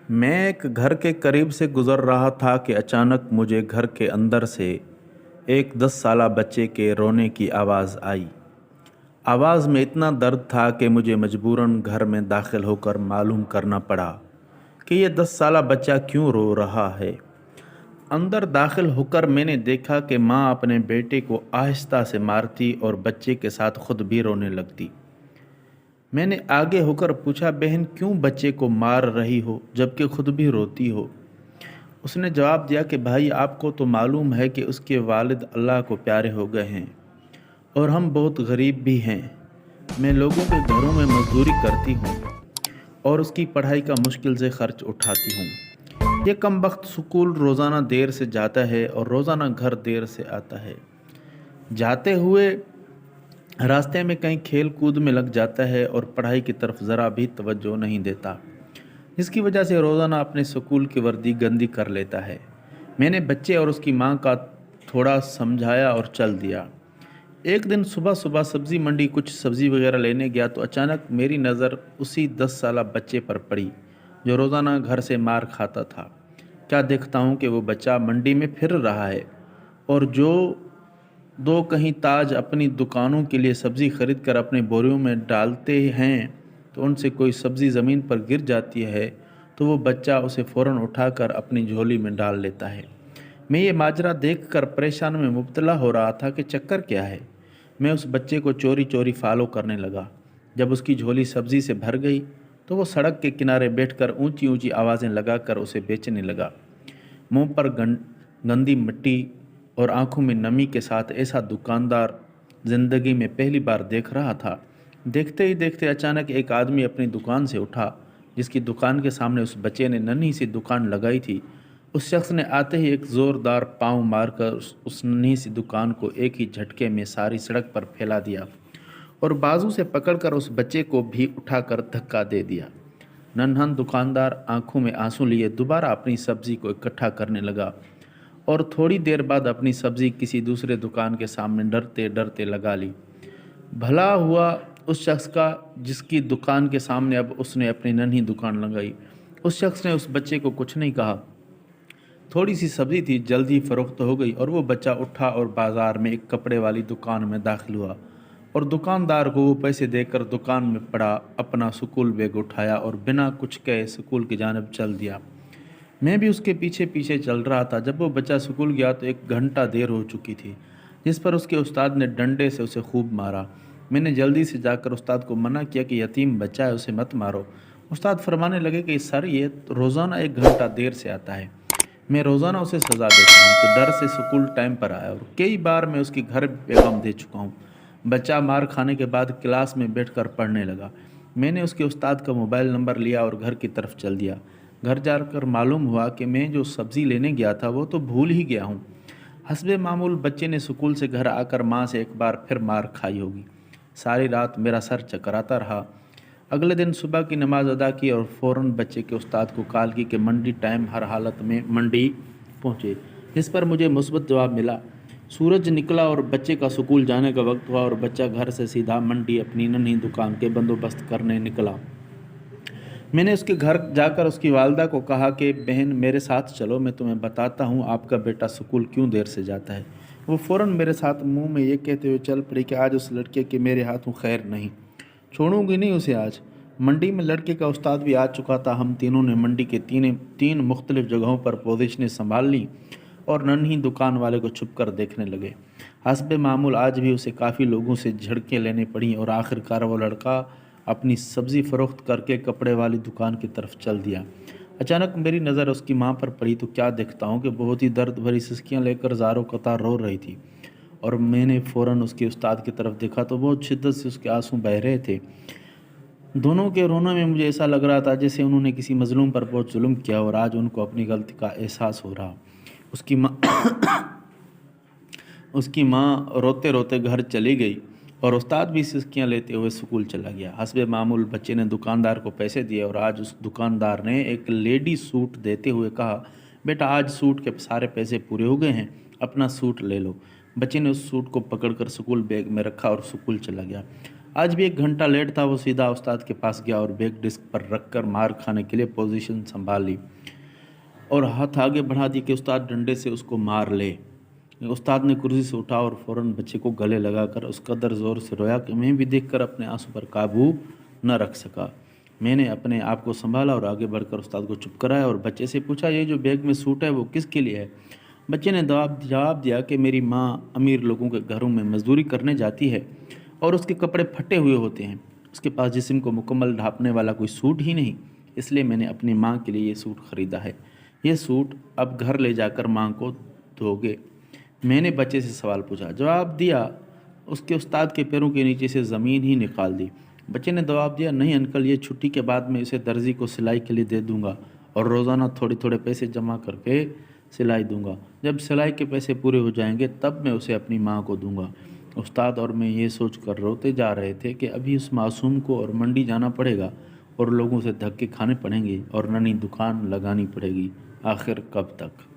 मैं एक घर के करीब से गुज़र रहा था कि अचानक मुझे घर के अंदर से एक 10 साला बच्चे के रोने की आवाज़ आई। आवाज़ में इतना दर्द था कि मुझे मजबूरन घर में दाखिल होकर मालूम करना पड़ा कि ये 10 साला बच्चा क्यों रो रहा है। अंदर दाखिल होकर मैंने देखा कि माँ अपने बेटे को आहिस्ता से मारती और बच्चे के साथ खुद भी रोने लगती। मैंने आगे होकर पूछा, बहन क्यों बच्चे को मार रही हो जबकि खुद भी रोती हो। उसने जवाब दिया कि भाई आपको तो मालूम है कि उसके वालिद अल्लाह को प्यारे हो गए हैं और हम बहुत गरीब भी हैं। मैं लोगों के घरों में मजदूरी करती हूँ और उसकी पढ़ाई का मुश्किल से खर्च उठाती हूँ। ये कम वक्त स्कूल रोज़ाना देर से जाता है और रोज़ाना घर देर से आता है। जाते हुए रास्ते में कहीं खेल कूद में लग जाता है और पढ़ाई की तरफ ज़रा भी तवज्जो नहीं देता, जिसकी वजह से रोज़ाना अपने स्कूल की वर्दी गंदी कर लेता है। मैंने बच्चे और उसकी माँ का थोड़ा समझाया और चल दिया। एक दिन सुबह सुबह सब्ज़ी मंडी कुछ सब्ज़ी वगैरह लेने गया तो अचानक मेरी नज़र उसी 10 साला बच्चे पर पड़ी जो रोज़ाना घर से मार खाता था। क्या देखता हूँ कि वो बच्चा मंडी में फिर रहा है और जो दो कहीं ताज अपनी दुकानों के लिए सब्ज़ी खरीद कर अपने बोरियों में डालते हैं तो उनसे कोई सब्ज़ी ज़मीन पर गिर जाती है तो वो बच्चा उसे फ़ौरन उठाकर अपनी झोली में डाल लेता है। मैं ये माजरा देखकर परेशान में मुब्तला हो रहा था कि चक्कर क्या है। मैं उस बच्चे को चोरी चोरी फॉलो करने लगा। जब उसकी झोली सब्ज़ी से भर गई तो वो सड़क के किनारे बैठकर ऊंची ऊंची आवाज़ें लगाकर उसे बेचने लगा। मुंह पर गंदी मिट्टी और आंखों में नमी के साथ ऐसा दुकानदार ज़िंदगी में पहली बार देख रहा था। देखते ही देखते अचानक एक आदमी अपनी दुकान से उठा जिसकी दुकान के सामने उस बच्चे ने नन्ही सी दुकान लगाई थी। उस शख्स ने आते ही एक ज़ोरदार पाँव मारकर उस नन्ही सी दुकान को एक ही झटके में सारी सड़क पर फैला दिया और बाजू से पकड़कर उस बच्चे को भी उठाकर धक्का दे दिया। नन्हा दुकानदार आंखों में आंसू लिए दोबारा अपनी सब्ज़ी को इकट्ठा करने लगा और थोड़ी देर बाद अपनी सब्ज़ी किसी दूसरे दुकान के सामने डरते डरते लगा ली। भला हुआ उस शख्स का जिसकी दुकान के सामने अब उसने अपनी नन्ही दुकान लगाई। उस शख्स ने उस बच्चे को कुछ नहीं कहा। थोड़ी सी सब्ज़ी थी, जल्दी फ़रोख्त हो गई और वो बच्चा उठा और बाज़ार में एक कपड़े वाली दुकान में दाखिल हुआ और दुकानदार को वो पैसे देकर दुकान में पड़ा अपना स्कूल बैग उठाया और बिना कुछ कहे स्कूल की जानिब चल दिया। मैं भी उसके पीछे पीछे चल रहा था। जब वो बच्चा स्कूल गया तो 1 घंटा देर हो चुकी थी, जिस पर उसके उस्ताद ने डंडे से उसे खूब मारा। मैंने जल्दी से जाकर उस्ताद को मना किया कि यतीम बच्चा है, उसे मत मारो। उस्ताद फरमाने लगे कि सर ये रोज़ाना 1 घंटा देर से आता है, मैं रोज़ाना उसे सज़ा देता हूँ कि डर से स्कूल टाइम पर आया और कई बार मैं उसकी घर पैगाम दे चुका हूँ। बच्चा मार खाने के बाद क्लास में बैठकर पढ़ने लगा। मैंने उसके उस्ताद का मोबाइल नंबर लिया और घर की तरफ चल दिया। घर जाकर मालूम हुआ कि मैं जो सब्ज़ी लेने गया था वो तो भूल ही गया हूँ। हस्बे मामूल बच्चे ने स्कूल से घर आकर माँ से एक बार फिर मार खाई होगी। सारी रात मेरा सर चकराता रहा। अगले दिन सुबह की नमाज अदा की और फ़ौरन बच्चे के उस्ताद को कॉल की कि मंडी टाइम हर हालत में मंडी पहुँचे, जिस पर मुझे मुस्बत जवाब मिला। सूरज निकला और बच्चे का स्कूल जाने का वक्त हुआ और बच्चा घर से सीधा मंडी अपनी नन्ही दुकान के बंदोबस्त करने निकला। मैंने उसके घर जाकर उसकी वालदा को कहा कि बहन मेरे साथ चलो, मैं तुम्हें बताता हूँ आपका बेटा स्कूल क्यों देर से जाता है। वो फ़ौरन मेरे साथ मुंह में ये कहते हुए चल पड़ी कि आज उस लड़के के मेरे हाथों खैर नहीं, छोड़ूंगी नहीं उसे आज। मंडी में लड़के का उस्ताद भी आ चुका था। हम तीनों ने मंडी के तीन मुख्तलिफ जगहों पर पोजीशनें संभाल ली और नन्ही दुकान वाले को छुप कर देखने लगे। हस्बे मामूल आज भी उसे काफ़ी लोगों से झड़कें लेनी पड़ी और आखिरकार वो लड़का अपनी सब्ज़ी फ़रोख्त करके कपड़े वाली दुकान की तरफ चल दिया। अचानक मेरी नज़र उसकी माँ पर पड़ी तो क्या देखता हूँ कि बहुत ही दर्द भरी सिसकियाँ लेकर ज़ारों कतार रो रही थी और मैंने फ़ौरन उसके उस्ताद की तरफ देखा तो बहुत शिद्दत से उसके आंसू बह रहे थे। दोनों के रोने में मुझे ऐसा लग रहा था जैसे उन्होंने किसी मज़लूम पर बहुत जुल्म किया और आज उनको अपनी गलती का एहसास हो रहा। उसकी माँ उसकी माँ रोते रोते घर चली गई और उस्ताद भी सिसकियाँ लेते हुए स्कूल चला गया। हस्बे मामूल बच्चे ने दुकानदार को पैसे दिए और आज उस दुकानदार ने एक लेडी सूट देते हुए कहा, बेटा आज सूट के सारे पैसे पूरे हो गए हैं, अपना सूट ले लो। बच्चे ने उस सूट को पकड़कर स्कूल बैग में रखा और स्कूल चला गया। آج بھی 1 گھنٹہ لیٹ تھا، وہ سیدھا استاد کے پاس گیا اور بیگ ڈسک پر رکھ کر مار کھانے کے لیے پوزیشن سنبھال لی اور ہاتھ آگے بڑھا دی کہ استاد ڈنڈے سے اس کو مار لے۔ استاد نے کرسی سے اٹھا اور فوراً بچے کو گلے لگا کر اس قدر زور سے رویا کہ میں بھی دیکھ کر اپنے آنسو پر قابو نہ رکھ سکا۔ میں نے اپنے آپ کو سنبھالا اور آگے بڑھ کر استاد کو چپ کرایا اور بچے سے پوچھا، یہ جو بیگ میں سوٹ ہے وہ کس کے لیے ہے؟ بچے نے جواب دیا کہ میری ماں امیر لوگوں کے گھروں میں مزدوری کرنے جاتی ہے اور اس کے کپڑے پھٹے ہوئے ہوتے ہیں، اس کے پاس جسم کو مکمل ڈھانپنے والا کوئی سوٹ ہی نہیں، اس لیے میں نے اپنی ماں کے لیے یہ سوٹ خریدا ہے۔ یہ سوٹ اب گھر لے جا کر ماں کو دو گے؟ میں نے بچے سے سوال پوچھا، جواب دیا اس کے استاد کے پیروں کے نیچے سے زمین ہی نکال دی۔ بچے نے جواب دیا، نہیں انکل، یہ چھٹی کے بعد میں اسے درزی کو سلائی کے لیے دے دوں گا اور روزانہ تھوڑے تھوڑے پیسے جمع کر کے سلائی دوں گا، جب سلائی کے پیسے پورے ہو جائیں گے تب میں اسے اپنی ماں کو دوں گا۔ استاد اور میں یہ سوچ کر روتے جا رہے تھے کہ ابھی اس معصوم کو اور منڈی جانا پڑے گا اور لوگوں سے دھکے کھانے پڑیں گے اور نئی دکان لگانی پڑے گی، آخر کب تک؟